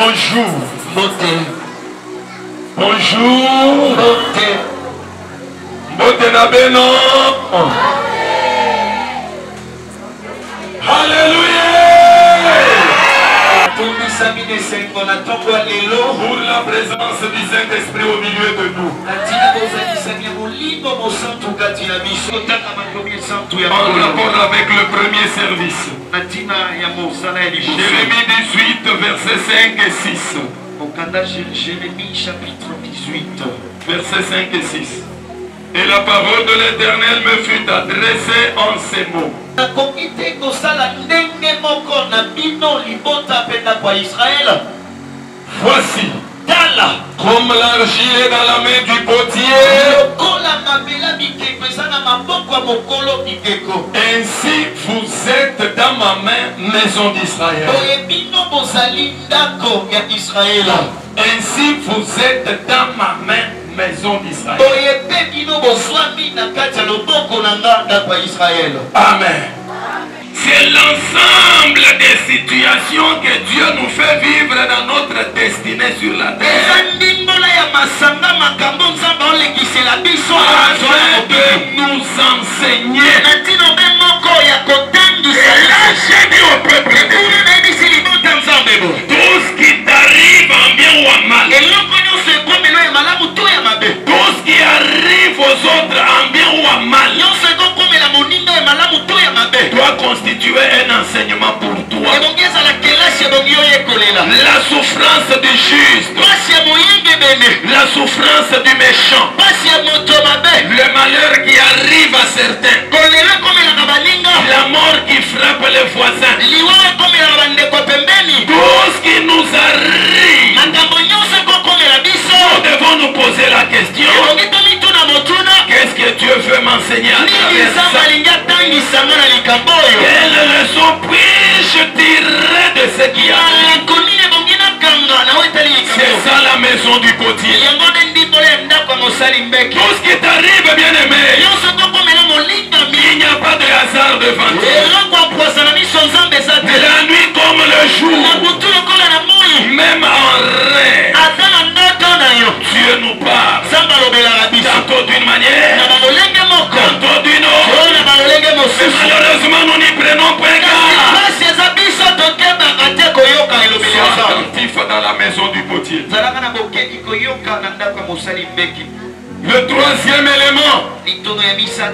Bonjour. Mbote. Bonjour. Mbote. Mbote na beno. Alléluia. Pour la présence du Saint-Esprit au milieu de nous. En rapport avec le premier service. Jérémie 18, versets 5 et 6. Jérémie chapitre 18. Versets 5 et 6. Et la parole de l'Éternel me fut adressée en ces mots. Voici, comme l'argile est dans la main du potier, ainsi vous êtes dans ma main, maison d'Israël. Ainsi vous êtes dans ma main, maison d'Israël. Amen. C'est l'ensemble des situations que Dieu nous fait vivre dans notre destinée sur la terre. Afin de nous enseigner. Et là, j'ai dit au peuple de Dieu, tout ce qui t'arrive en bien ou en mal, tout ce qui arrive aux autres en bien ou en mal, doit constituer un enseignement pour toi. La souffrance du juste, la souffrance du méchant, le malheur qui arrive à certains, la mort qui frappe les voisins, tout ce qui nous arrive, nous devons nous poser la question: qu'est-ce que Dieu veut m'enseigner à travers ça? Quelle leçon puis-je tirer de ce qui arrive? C'est ça la maison du potier. Tout ce qui t'arrive, bien-aimé, il n'y a pas de hasard devant toi. La nuit comme le jour, même en rêve, Dieu nous parle. Tantôt d'une manière, tantôt d'une autre. Mais malheureusement, nous n'y prenons pas garde. Sois attentif dans la maison du potier. Le troisième élément,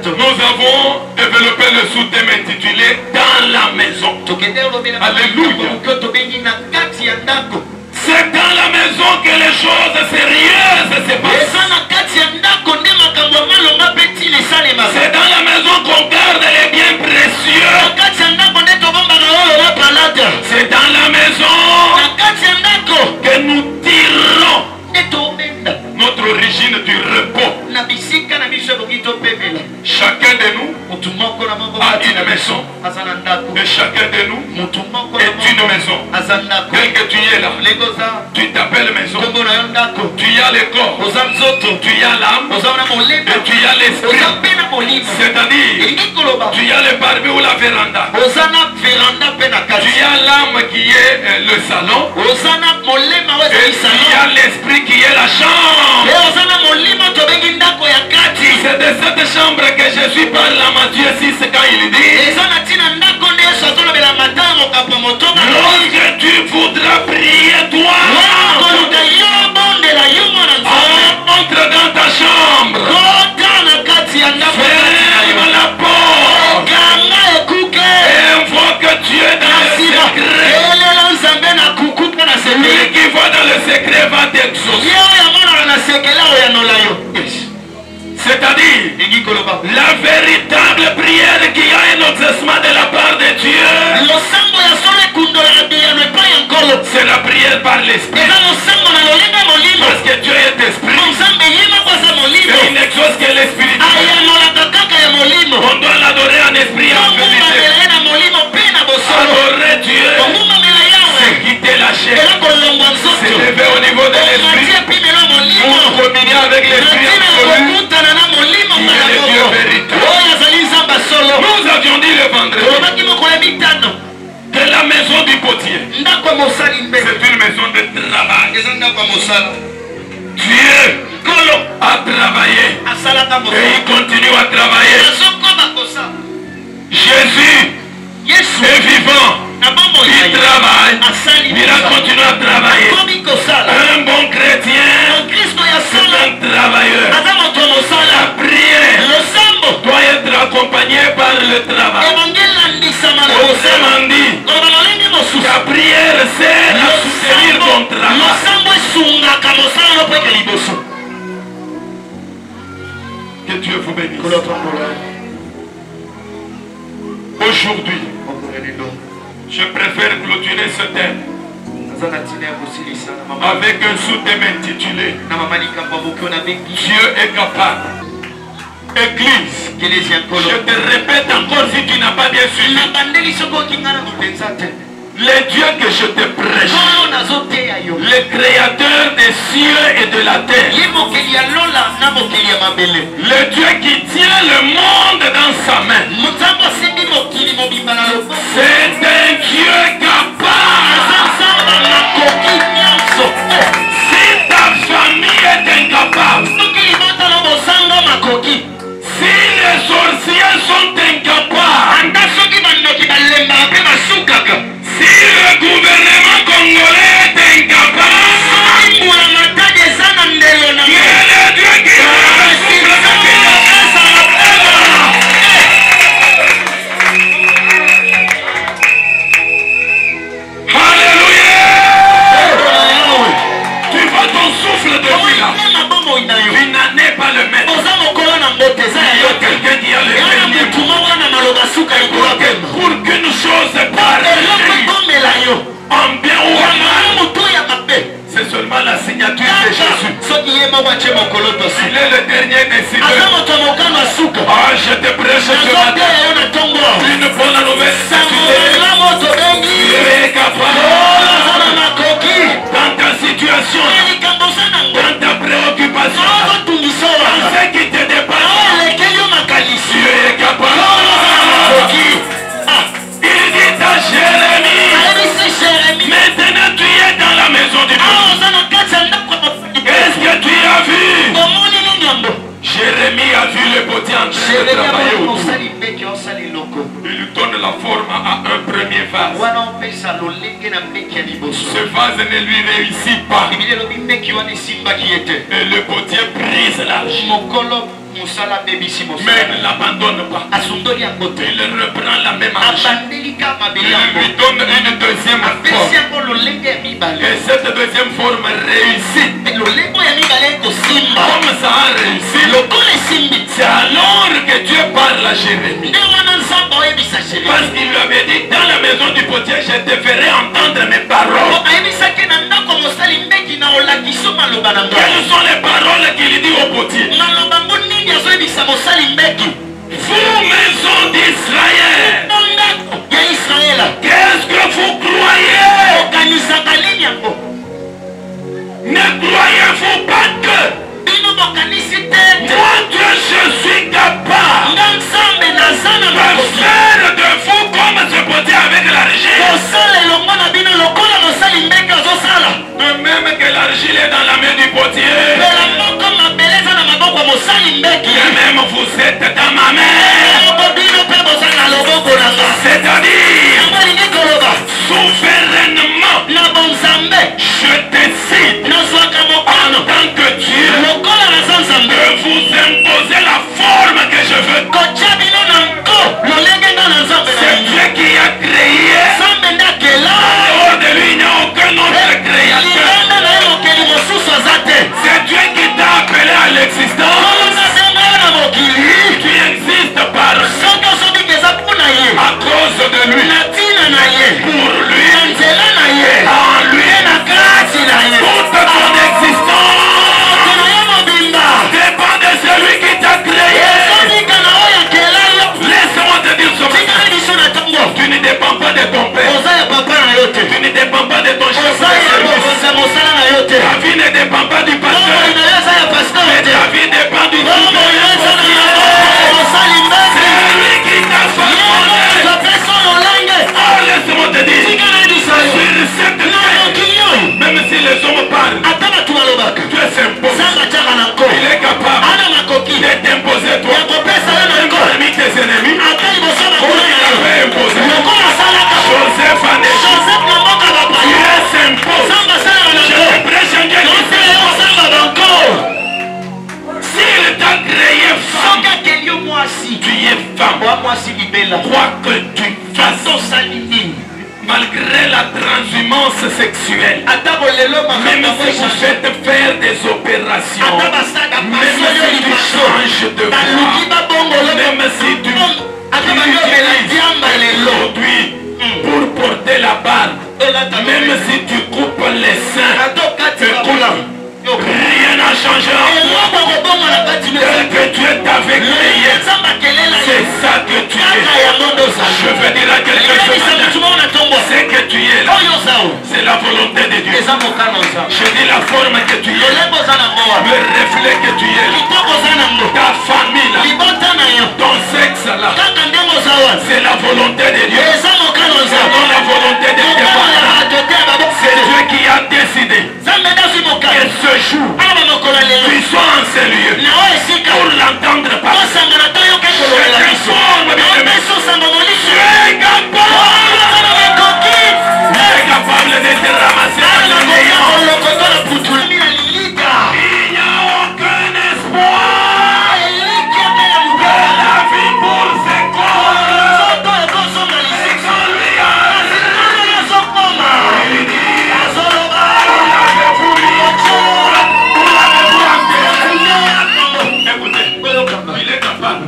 nous avons développé le sous-thème intitulé Dans la maison. Alléluia. C'est dans la maison que les choses sérieuses se passent. C'est dans la maison qu'on garde les biens précieux. C'est dans la maison que nous tirons notre origine du repos. Chacun de nous a une maison. Et chacun de nous est une maison. Dès que tu es là, tu t'appelles maison. Tu as le corps, tu as l'âme et tu as l'esprit. C'est-à-dire, tu as le parvis ou la véranda. Tu as l'âme qui est le salon. Et tu as l'esprit qui est la chambre. C'est de cette chambre que Jésus parle à Matthieu 6 quand il dit: lorsque tu voudras prier, toi, entre dans ta chambre, ferme la porte et invoque Dieu dans le secret. Celui qui va dans le secret va t'exaucer. C'est-à-dire, la véritable prière qui a un exaucement de la part de Dieu, c'est la prière par l'esprit. Parce que Dieu est esprit. Et il n'exauce que l'esprit. On doit l'adorer en esprit et en vérité. Adorer Dieu, c'est quitter la chair, c'est lever au niveau de l'esprit pour communier avec l'esprit absolu. Il est le Dieu véritable. Nous avions dit le vendredi que la La maison du potier, c'est une maison de travail. Dieu a travaillé et il continue à travailler. Jésus est vivant. Il travaille. Il a continué à travailler. Un bon chrétien, c'est un travailleur. La prière doit être accompagnée par le travail. Autrement dit, la prière sert à soutenir ton travail. Que Dieu vous bénisse. Aujourd'hui, je préfère clôturer ce thème avec un sous-thème intitulé Dieu est capable. Église, je te répète encore si tu n'as pas bien suivi. Le Dieu que je te prêche, le créateur des cieux et de la terre, le Dieu qui tient le monde dans sa main, c'est un Dieu capable. Si ta famille est incapable, si les sorciers sont incapables, si le gouvernement congolais est incapable, il y a le Dieu qui Alléluia. Tu vois ton souffle de vie là. Tu n'en es pas le maître. Il y a quelqu'un qui a le dernier pour qu'une chose passe en bien ou en mal. C'est seulement la signature de Jésus. Il est le dernier décideur. Ah, je te prêche ce matin une bonne nouvelle. Dieu est capable. Dans ta situation, dans ta préoccupation, dans ce qui te dépasse, Dieu est capable. Il dit à Jérémie, maintenant tu es dans la maison du Dieu. Qu'est-ce que tu as vu? Jérémie a vu le potier en train de travailler autour. Il lui donne la forme à un premier vase. Ce vase ne lui réussit pas. Et le potier brise l'arche. Mais il ne l'abandonne pas. Il reprend la même arche. Il lui donne une deuxième forme. Et cette deuxième forme réussit. Comme ça a réussi, c'est alors que Dieu parle à Jérémie. Parce qu'il lui avait dit, dans la maison du potier, je te ferai entendre mes paroles. Quelles sont les paroles qu'il dit au potier? Vous, maison d'Israël, qu'est-ce que vous croyez? Ne croyez-vous pas que moi, Dieu, je suis capable de faire de vous comme ce potier avec l'argile? De même que l'argile est dans la main du potier, de même vous êtes dans ma main. C'est-à-dire, souverainement, je décide en tant que Dieu de vous imposer la forme que je veux. C'est Dieu qui a créé. Hors de lui, il n'y a aucun autre créateur. C'est Dieu qui t'a appelé à l'existence. Tu existes par quoi que tu fasses, malgré la transhumance sexuelle, même si vous faites faire des opérations, même si tu changes de voix, même si tu utilises aujourd'hui pour porter la barbe, même si tu coupes les seins, rien n'a changé en toi. Tel que tu es avec créé, c'est ça que tu es. Je veux dire à quelqu'un ce matin, c'est que tu es là, c'est la volonté de Dieu. Je dis la forme que tu es, le reflet que tu es, ta famille là, ton sexe là, c'est la volonté de Dieu. C'est dans la volonté de Dieu. C'est Dieu qui a décidé que ce jour, tu sois en ce lieu pour l'entendre parler. Je t'informe, bien-aimé, tu es capable de te ramasser dans le néant. Il n'y a aucun espoir de la vie pour ces corps. Il est capable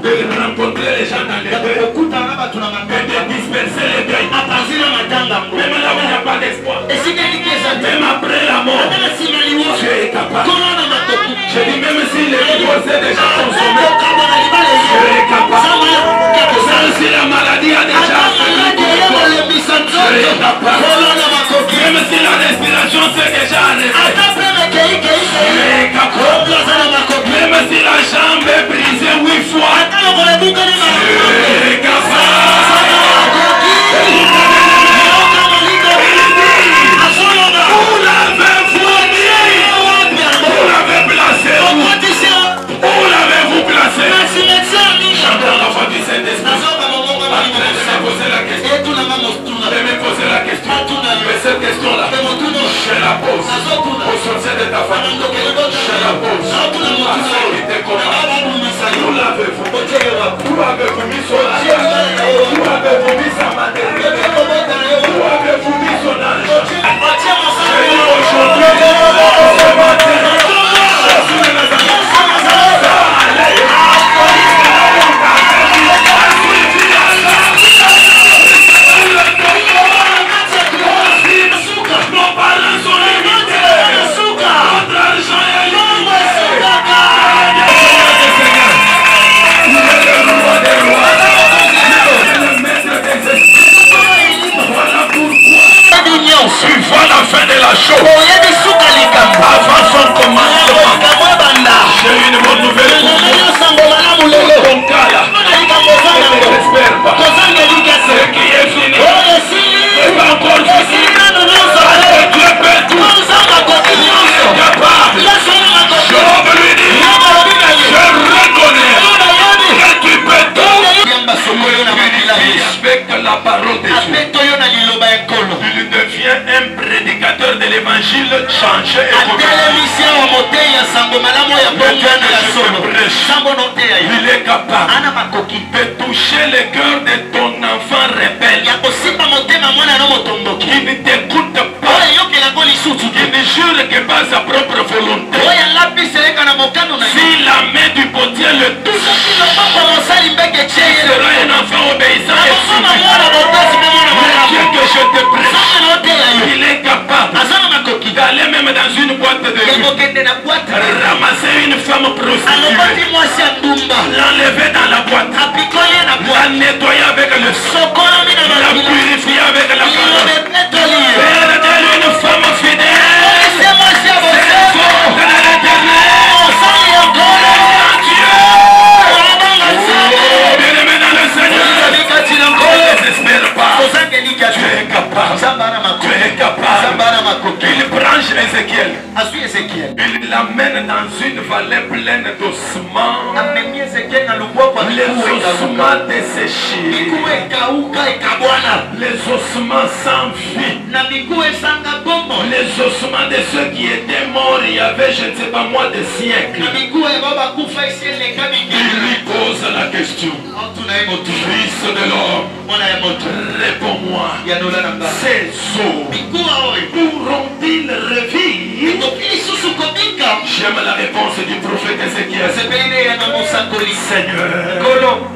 de rencontrer les gens dans les deuils et de disperser les deuils. Même là où il n'y a pas d'espoir, même après la mort, Dieu est capable. Je dis même si les divorces est déjà consommé, Dieu est capable. Même si la maladie a déjà affaibli, Dieu est capable. Même si la respiration s'est déjà arrêtée, Dieu est capable. Même si la jambe est brisée 8 fois, Dieu est capable. Vous l'avez fourni, vous l'avez placé où? Où l'avez-vous placé? J'entends la voix du Saint-Esprit en train de me poser la question. De me poser la question. Mais cette question-là, je la pose aux sorciers de ta famille. Je la pose à ceux qui te connaissent. Où l'avez-vous? Où avez-vous mis son âge? Où avez-vous mis sa maternité? Où avez-vous mis son âge? Aujourd'hui, ce matin, nos parents sont limités, notre argent est limité. Il est le roi des rois, il est le maître des esprits. Voilà pourquoi, suivant la fin de la chose, avant son commandement, j'ai une bonne nouvelle pour vous. Ton cas là, ne désespère pas. Ce qui est fini n'est pas encore fini. Dieu peut tout. Il est capable. Job lui dit, je reconnais que tu peux tout. Avec la parole de Dieu, il devient un prédicateur de l'évangile changé et il est capable de toucher le cœur de ton enfant rebelle qui ne t'écoute pas, qui ne jure que par sa propre volonté. Si la main du potier le touche, il sera un enfant obéissant et soumis. Dieu que je te prêche, il est capable d'aller même dans une boîte de nuit, ramasser une femme prostituée, l'enlever dans la boîte, la nettoyer avec le sang, la purifier avec la parole, faire d'elle une femme fidèle. Bien-aimé dans le Seigneur, ne désespère pas. Tu es capable. Tu es capable. Il branche Ézéchiel. Il l'amène dans une vallée pleine d'ossements. Les ossements de ses séché. Les ossements sans vie. Les ossements de ceux qui étaient morts il y avait, je ne sais pas moi, des siècles. Il lui pose la question. Fils de l'homme, réponds-moi. Ces eaux pourront-ils revivre? J'aime la réponse du prophète Ézéchiel. Seigneur,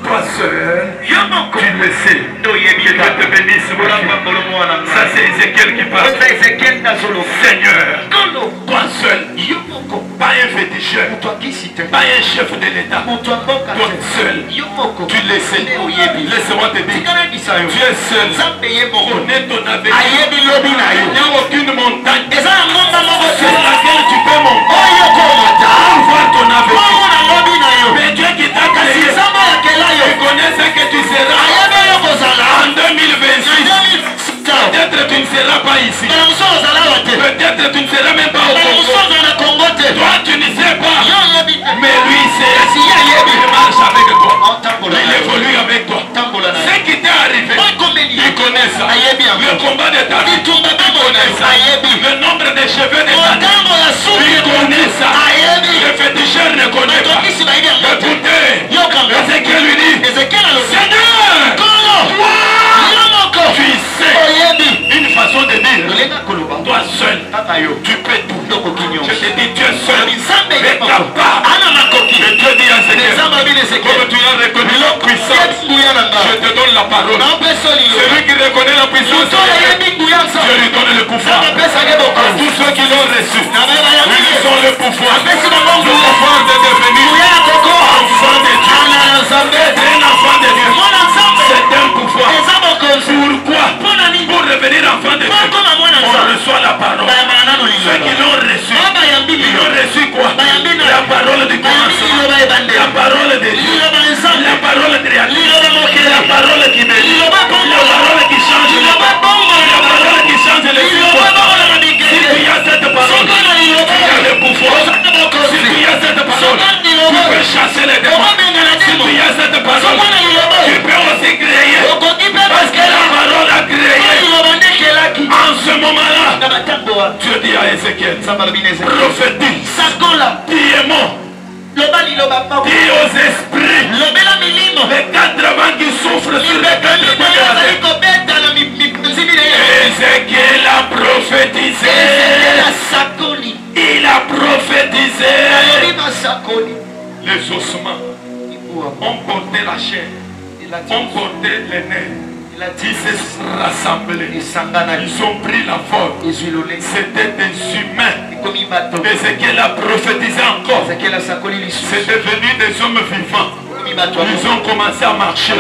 toi seul, tu le sais. Que Dieu te bénisse. Ça c'est Ézéchiel qui parle. Seigneur, toi seul, pas un féticheur, pas un chef de l'État, toi seul, tu le sais. Laisse-moi te dire, tu es seul. Connais ton avenir. Il n'y a aucune montagne sur laquelle tu peux monter pour voir ton avenir. Mais Dieu qui t'a créé, il connaît ce que tu seras en 2026. Peut-être tu ne seras pas ici. Peut-être tu ne seras même pas au Congo. Toi tu ne sais pas. Mais lui sait. Il marche avec toi. Il évolue avec toi. Ce qui t'est arrivé, il connaît ça. Le combat de ta vie, il connaît ça. Le nombre de cheveux de ta vie, il connaît ça. Le féticheur ne connaît pas. Écoutez, Ézéchiel lui dit, Seigneur, toi, tu sais. Une façon de dire, toi seul, tu peux tout. Je te dis, tu es seul, mais capable. Et Dieu dit à Ézéchiel, comme tu as reconnu la puissance, je te donne la parole. Celui qui reconnaît la puissance, Dieu lui donne le pouvoir. À tous ceux qui l'ont reçu, ils ont le pouvoir. Le pouvoir de devenir enfant de Dieu. Un enfant de Dieu. C'est un pouvoir. Pourquoi? Pour devenir enfant de Dieu, on reçoit la parole. Ceux qui l'ont reçu, ils ont reçu quoi? La parole du commencement. La parole de Dieu. La parole de réalité. La parole qui bénit. La parole qui change le monde. La parole qui change les histoires. Si tu as cette parole, tu as le pouvoir. Si tu as cette parole, tu peux chasser les démons. Si tu as cette parole, tu peux aussi créer. Parce que la parole a créé. En ce moment-là, Dieu dit à Ézéchiel, prophétise, dis est mort. Dis aux esprits, les 80 qui souffrent sur les 4 points de la terre. Ézéchiel a prophétisé. Il a prophétisé. Les ossements ont porté la chair, ont porté les nerfs. Ils se rassemblés. Ils ont pris la forme. C'était des humains. Ézéchiel a prophétisé encore. C'est devenu des hommes vivants. Ils ont commencé à marcher. Et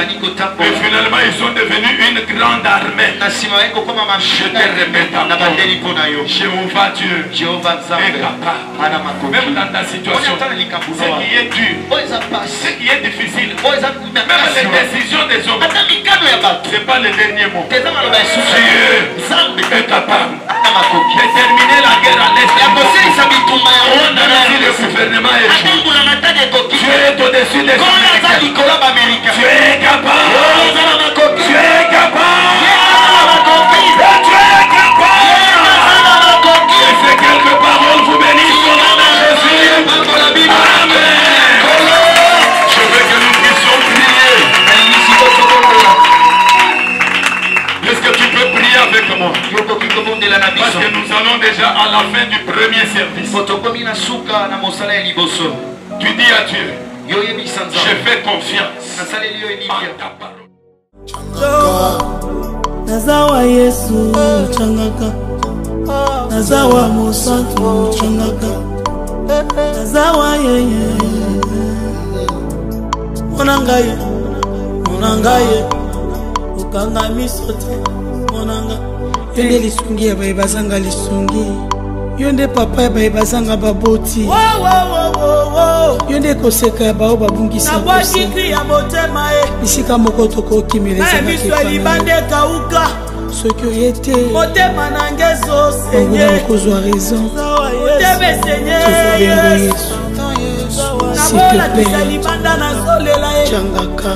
finalement, ils sont devenus une grande armée. Je te répète encore. Jéhovah Dieu est capable. Même dans ta situation, ce qui est dur, ce qui est difficile, même les décisions des hommes, ce n'est pas le dernier mot. Dieu est capable de terminer la guerre à l'est. On a dit le gouvernement est Dieu est au-dessus des hommes. Tu es capable. Tu es capable. Tu es capable. Et ces quelques paroles vous bénissent au nom de Jésus. Amen. Je veux que nous puissions prier. Est-ce que tu peux prier avec moi? Parce que nous allons déjà à la fin du premier service. Tu dis à Dieu, je fais confiance en ta parole. Nazawa Yesu changaka, Nazawa Mosantu changaka, Nazawa yeye, Monangaye, Ukanga misote, Monanga. Yonde lisungi ya baibazanga lisungi, Yonde papa ya baibazanga baboti. Yonde koseka ya bao babungisa kose. Isika moko toko kimeleza na kefana. Soki oyete Onguna okozwa raison. S'il te plaît, Changaka.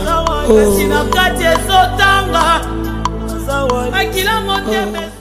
kasi na kati ezotanga akila motema